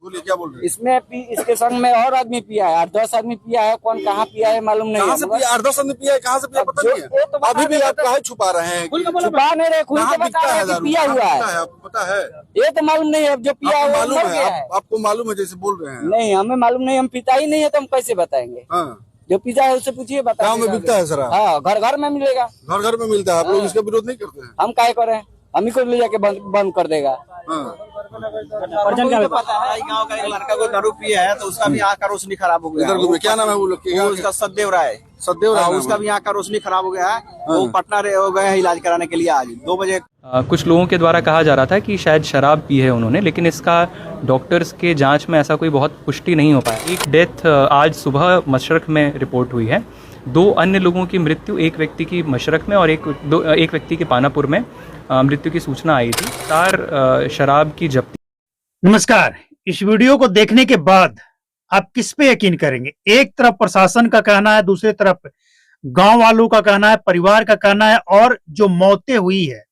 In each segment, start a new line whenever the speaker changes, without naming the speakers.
बोलिए क्या बोल रहे हैं?
इसके संग में और आदमी पिया है, 8-10 आदमी पिया है। कौन कहाँ पिया है मालूम नहीं
कहाँ
है।
से पिया? 8-10 आदमी पिया है, कहाँ से पिया पता नहीं है।
तो
अभी भी आप काहे छुपा रहे हैं?
छुपा नहीं रहे, खुद
कहाँ
के बता
बिकता
रहे
है
हैं कि
दारू?
पिया
कहाँ
हुआ
बिकता
है।
है आपको पता है?
ये तो मालूम नहीं है, अब जो पिया
आपको
हुआ
मालूम
मर
है?
गया है।
आपको मालूम है जैसे बोल रहे हैं?
नहीं, हमें मालूम नहीं, हम पिता ही नहीं है तो हम कैसे बताएंगे।
हाँ,
जो पिता है उससे पूछिए, बता।
गाँव में बिकता है शराब?
हाँ, घर घर में मिलेगा,
घर घर में मिलता है। आप लोग इसका विरोध नहीं करते हैं?
हम काहे करें, हम ही को ले जाके बंद कर देगा।
हाँ,
पता है गांव का एक लड़का को दारू पिया है तो उसका भी आँख का रोशनी खराब हो गया।
इधर घूमे। क्या नाम है वो लोग के?
उसका सतदेव राय।
सतदेव राय।
उसका भी आँख का रोशनी खराब हो गया है। वो पटना हो गए हैं इलाज कराने के लिए आज 2 बजे।
कुछ लोगों के द्वारा कहा जा रहा था कि शायद शराब पी है उन्होंने, लेकिन इसका डॉक्टर्स के जांच में ऐसा कोई बहुत पुष्टि नहीं हो पाया। एक डेथ आज सुबह मशरक में रिपोर्ट हुई है। 2 अन्य लोगों की मृत्यु, एक व्यक्ति की मशरक में और एक व्यक्ति के पानापुर में मृत्यु की सूचना आई थी। 4 शराब की जब्ती।
नमस्कार। इस वीडियो को देखने के बाद आप किस पे यकीन करेंगे? एक तरफ प्रशासन का कहना है, दूसरी तरफ गांव वालों का कहना है, परिवार का कहना है, और जो मौतें हुई है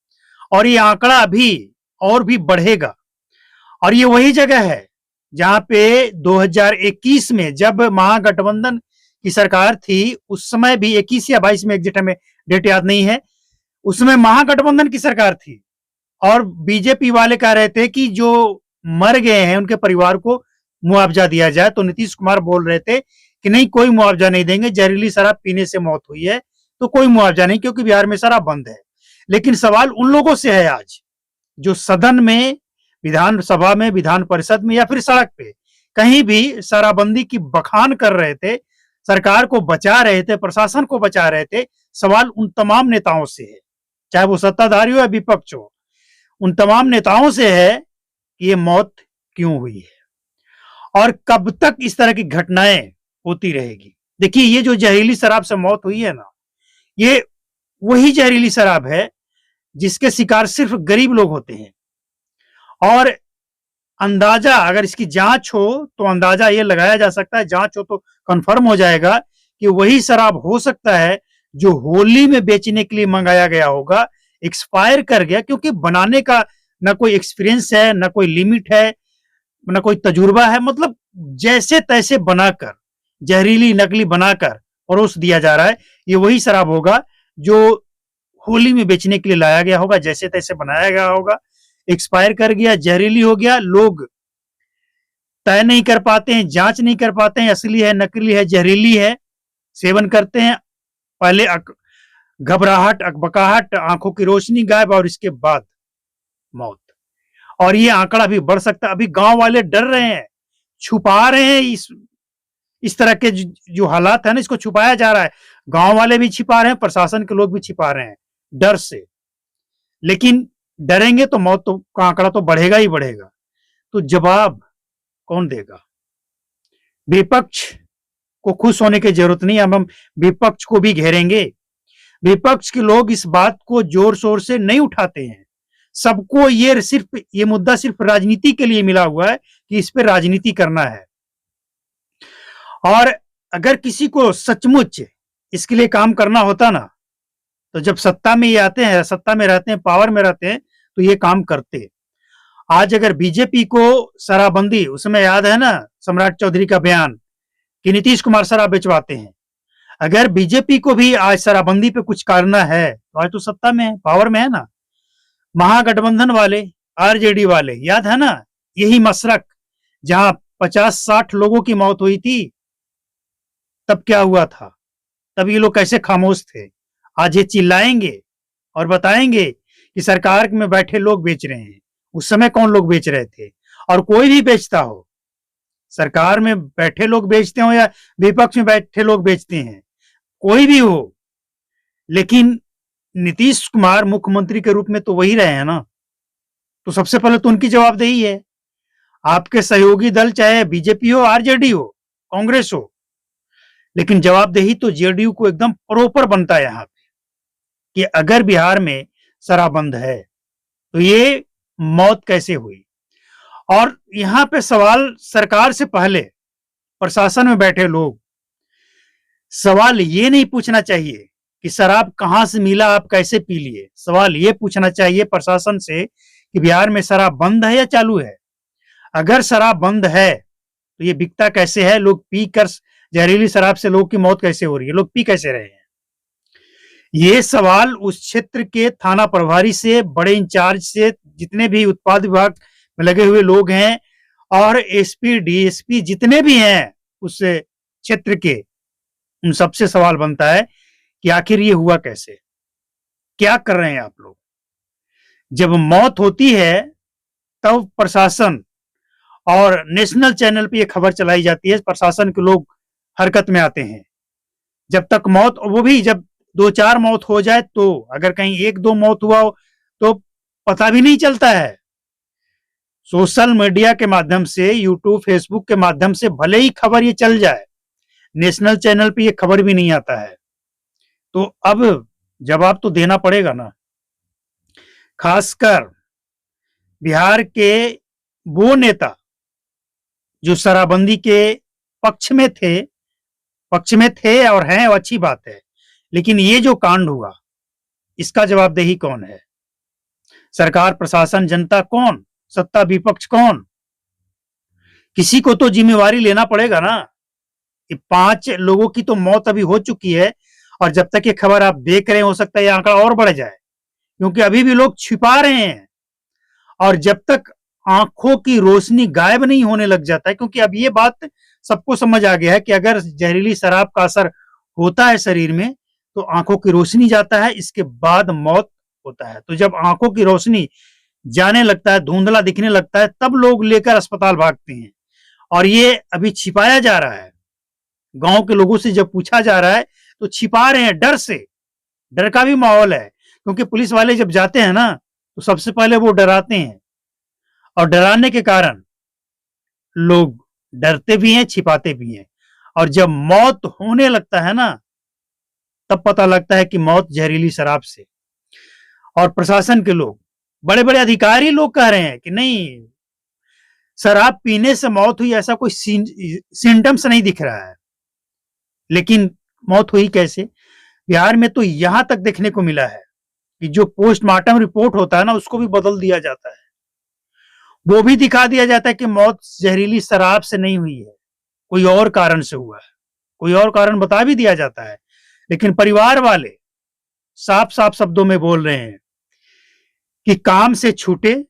और ये आंकड़ा अभी और भी बढ़ेगा। और ये वही जगह है जहां पे 2021 में जब महागठबंधन की सरकार थी, उस समय भी 21 या 22 में एग्जैक्ट हमें डेट याद नहीं है, उसमें महागठबंधन की सरकार थी और बीजेपी वाले कह रहे थे कि जो मर गए हैं उनके परिवार को मुआवजा दिया जाए। तो नीतीश कुमार बोल रहे थे कि नहीं, कोई मुआवजा नहीं देंगे, जहरीली शराब पीने से मौत हुई है तो कोई मुआवजा नहीं, क्योंकि बिहार में शराब बंद है। लेकिन सवाल उन लोगों से है आज जो सदन में, विधानसभा में, विधान परिषद में या फिर सड़क पे कहीं भी शराबबंदी की बखान कर रहे थे, सरकार को बचा रहे थे, प्रशासन को बचा रहे थे। सवाल उन तमाम नेताओं से है, चाहे वो सत्ताधारी हो या विपक्ष हो, उन तमाम नेताओं से है कि ये मौत क्यों हुई है और कब तक इस तरह की घटनाएं होती रहेगी। देखिए, ये जो जहरीली शराब से मौत हुई है ना, ये वही जहरीली शराब है जिसके शिकार सिर्फ गरीब लोग होते हैं। और अंदाजा, अगर इसकी जांच हो तो अंदाजा ये लगाया जा सकता है, जांच हो तो कंफर्म हो जाएगा कि वही शराब हो सकता है जो होली में बेचने के लिए मंगाया गया होगा, एक्सपायर कर गया, क्योंकि बनाने का ना कोई एक्सपीरियंस है, ना कोई लिमिट है, ना कोई तजुर्बा है। मतलब जैसे तैसे बनाकर, जहरीली नकली बनाकर परोस दिया जा रहा है। ये वही शराब होगा जो होली में बेचने के लिए लाया गया होगा, जैसे तैसे बनाया गया होगा, एक्सपायर कर गया, जहरीली हो गया। लोग तय नहीं कर पाते हैं, जांच नहीं कर पाते हैं, असली है, नकली है, जहरीली है, सेवन करते हैं, पहले घबराहट, अकबकाहट, आंखों की रोशनी गायब और इसके बाद मौत। और ये आंकड़ा भी बढ़ सकता है। अभी गांव वाले डर रहे हैं, छुपा रहे हैं इस तरह के जो हालात है ना, इसको छुपाया जा रहा है। गांव वाले भी छिपा रहे हैं, प्रशासन के लोग भी छिपा रहे हैं डर से। लेकिन डरेंगे तो मौत का आंकड़ा तो बढ़ेगा ही बढ़ेगा। तो जवाब कौन देगा? विपक्ष को खुश होने की जरूरत नहीं, हम विपक्ष को भी घेरेंगे। विपक्ष के लोग इस बात को जोर शोर से नहीं उठाते हैं। सबको ये मुद्दा सिर्फ राजनीति के लिए मिला हुआ है कि इस पे राजनीति करना है। और अगर किसी को सचमुच इसके लिए काम करना होता ना, तो जब सत्ता में ये आते हैं, सत्ता में रहते हैं, पावर में रहते हैं, तो ये काम करते। आज अगर बीजेपी को शराबबंदी, उसमें याद है ना सम्राट चौधरी का बयान कि नीतीश कुमार शराब बेचवाते हैं, अगर बीजेपी को भी आज शराबबंदी पे कुछ करना है तो आज तो सत्ता में है, पावर में है ना। महागठबंधन वाले, आरजेडी वाले, याद है ना यही मशरक जहां 50-60 लोगों की मौत हुई थी, तब क्या हुआ था? तब ये लोग कैसे खामोश थे? आज ये चिल्लाएंगे और बताएंगे कि सरकार में बैठे लोग बेच रहे हैं। उस समय कौन लोग बेच रहे थे? और कोई भी बेचता हो, सरकार में बैठे लोग बेचते हो या विपक्ष में बैठे लोग बेचते हैं, कोई भी हो, लेकिन नीतीश कुमार मुख्यमंत्री के रूप में तो वही रहे हैं ना। तो सबसे पहले तो उनकी जवाबदेही है। आपके सहयोगी दल चाहे बीजेपी हो, आरजेडी हो, कांग्रेस हो, लेकिन जवाबदेही तो जेडीयू को एकदम प्रॉपर बनता है यहाँ पे कि अगर बिहार में शराब बंद है तो ये मौत कैसे हुई। और यहाँ पे सवाल सरकार से पहले प्रशासन में बैठे लोग, सवाल ये नहीं पूछना चाहिए कि शराब कहां से मिला, आप कैसे पी लिए। सवाल ये पूछना चाहिए प्रशासन से कि बिहार में शराब बंद है या चालू है। अगर शराब बंद है तो ये बिकता कैसे है? लोग पी कर जहरीली शराब से लोगों की मौत कैसे हो रही है? लोग पी कैसे रहे हैं? ये सवाल उस क्षेत्र के थाना प्रभारी से, बड़े इंचार्ज से, जितने भी उत्पाद विभाग में लगे हुए लोग हैं और एसपी डीएसपी जितने भी हैं उस क्षेत्र के, उन सबसे सवाल बनता है कि आखिर ये हुआ कैसे? क्या कर रहे हैं आप लोग? जब मौत होती है तब प्रशासन और नेशनल चैनल पे ये खबर चलाई जाती है, प्रशासन के लोग हरकत में आते हैं। जब तक मौत, वो भी जब 2-4 मौत हो जाए तो, अगर कहीं 1-2 मौत हुआ हो तो पता भी नहीं चलता है। सोशल मीडिया के माध्यम से, यूट्यूब फेसबुक के माध्यम से भले ही खबर ये चल जाए, नेशनल चैनल पे ये खबर भी नहीं आता है। तो अब जवाब तो देना पड़ेगा ना। खासकर बिहार के वो नेता जो शराबबंदी के पक्ष में थे और हैं, वो अच्छी बात है, लेकिन ये जो कांड हुआ इसका जवाबदेही कौन है? सरकार, प्रशासन, जनता कौन? सत्ता विपक्ष कौन? किसी को तो जिम्मेवारी लेना पड़ेगा ना। ये 5 लोगों की तो मौत अभी हो चुकी है और जब तक ये खबर आप देख रहे हैं, हो सकता है ये आंकड़ा और बढ़ जाए, क्योंकि अभी भी लोग छिपा रहे हैं। और जब तक आंखों की रोशनी गायब नहीं होने लग जाता है, क्योंकि अब ये बात सबको समझ आ गया है कि अगर जहरीली शराब का असर होता है शरीर में तो आंखों की रोशनी जाता है, इसके बाद मौत होता है। तो जब आंखों की रोशनी जाने लगता है, धुंधला दिखने लगता है, तब लोग लेकर अस्पताल भागते हैं और ये अभी छिपाया जा रहा है। गांव के लोगों से जब पूछा जा रहा है तो छिपा रहे हैं, डर से। डर का भी माहौल है, क्योंकि पुलिस वाले जब जाते हैं ना तो सबसे पहले वो डराते हैं और डराने के कारण लोग डरते भी हैं, छिपाते भी हैं। और जब मौत होने लगता है ना, तब पता लगता है कि मौत जहरीली शराब से। और प्रशासन के लोग, बड़े बड़े अधिकारी लोग कह रहे हैं कि नहीं, शराब पीने से मौत हुई, ऐसा कोई सिम्टम्स नहीं दिख रहा है। लेकिन मौत हुई कैसे? बिहार में तो यहां तक देखने को मिला है कि जो पोस्टमार्टम रिपोर्ट होता है ना, उसको भी बदल दिया जाता है। वो भी दिखा दिया जाता है कि मौत जहरीली शराब से नहीं हुई है, कोई और कारण से हुआ है। कोई और कारण बता भी दिया जाता है, लेकिन परिवार वाले साफ साफ शब्दों में बोल रहे हैं कि काम से छूटे,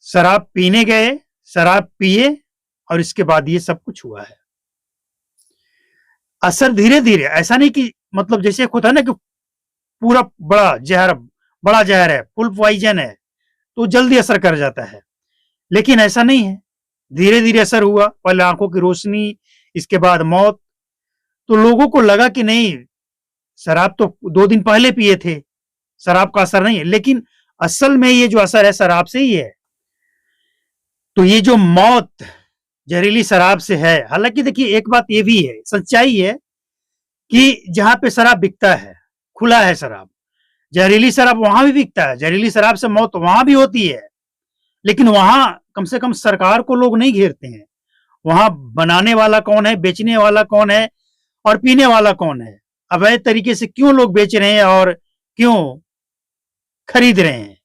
शराब पीने गए, शराब पिए और इसके बाद ये सब कुछ हुआ है। असर धीरे धीरे, ऐसा नहीं कि मतलब जैसे होता है ना कि पूरा बड़ा जहर है, फुल पॉइजन है, तो जल्दी असर कर जाता है, लेकिन ऐसा नहीं है। धीरे धीरे असर हुआ, पहले आंखों की रोशनी, इसके बाद मौत। तो लोगों को लगा कि नहीं, शराब तो 2 दिन पहले पिए थे, शराब का असर नहीं है, लेकिन असल में ये जो असर है शराब से ही है। तो ये जो मौत जहरीली शराब से है, हालांकि देखिए एक बात ये भी है, सच्चाई है कि जहां पे शराब बिकता है, खुला है शराब, जहरीली शराब वहां भी बिकता है, जहरीली शराब से मौत वहां भी होती है, लेकिन वहां कम से कम सरकार को लोग नहीं घेरते हैं। वहां बनाने वाला कौन है, बेचने वाला कौन है और पीने वाला कौन है, अवैध तरीके से क्यों लोग बेच रहे हैं और क्यों खरीद रहे हैं।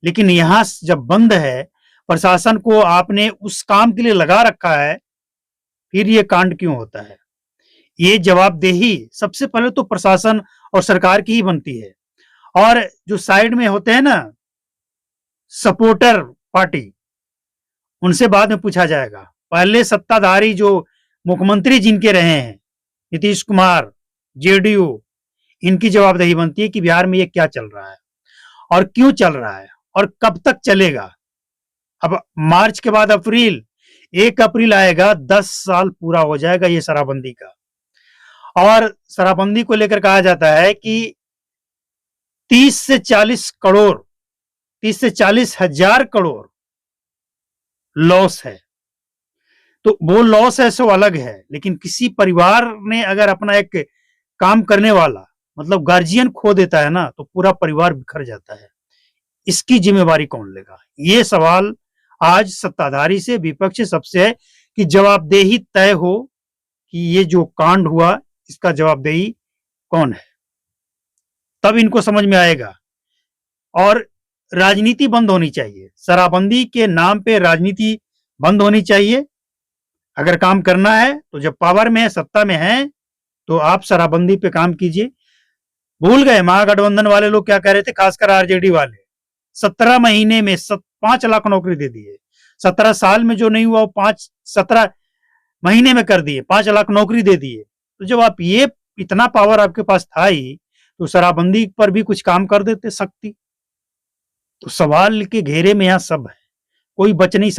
लेकिन यहां जब बंद है, प्रशासन को आपने उस काम के लिए लगा रखा है, फिर ये कांड क्यों होता है? ये जवाबदेही सबसे पहले तो प्रशासन और सरकार की ही बनती है। और जो साइड में होते हैं ना सपोर्टर पार्टी, उनसे बाद में पूछा जाएगा। पहले सत्ताधारी जो मुख्यमंत्री जिनके रहे हैं, नीतीश कुमार, जेडीयू, इनकी जवाबदेही बनती है कि बिहार में ये क्या चल रहा है और क्यों चल रहा है और कब तक चलेगा। अब मार्च के बाद अप्रैल, 1 अप्रैल आएगा, 10 साल पूरा हो जाएगा ये शराबबंदी का। और शराबबंदी को लेकर कहा जाता है कि 30 से 40 हजार करोड़ लॉस है। तो वो लॉस है सो अलग है, लेकिन किसी परिवार ने अगर अपना एक काम करने वाला मतलब गार्जियन खो देता है ना, तो पूरा परिवार बिखर जाता है। इसकी जिम्मेवारी कौन लेगा? ये सवाल आज सत्ताधारी से, विपक्ष से, सबसे है कि जवाबदेही तय हो कि ये जो कांड हुआ इसका जवाबदेही कौन है, तब इनको समझ में आएगा। और राजनीति बंद होनी चाहिए। शराबबंदी के नाम पे राजनीति बंद होनी चाहिए। अगर काम करना है तो जब पावर में है, सत्ता में है, तो आप शराबबंदी पे काम कीजिए। भूल गए महागठबंधन वाले लोग क्या कह रहे थे, खासकर आरजेडी वाले, 17 महीने में 5 लाख नौकरी दे दी है। 17 साल में जो नहीं हुआ वो 17 महीने में कर दिए, 5 लाख नौकरी दे दी है। तो जब आप ये इतना पावर आपके पास था ही, तो शराबबंदी पर भी कुछ काम कर देते सख्ती। तो सवाल के घेरे में यहां सब है, कोई बच नहीं सकता।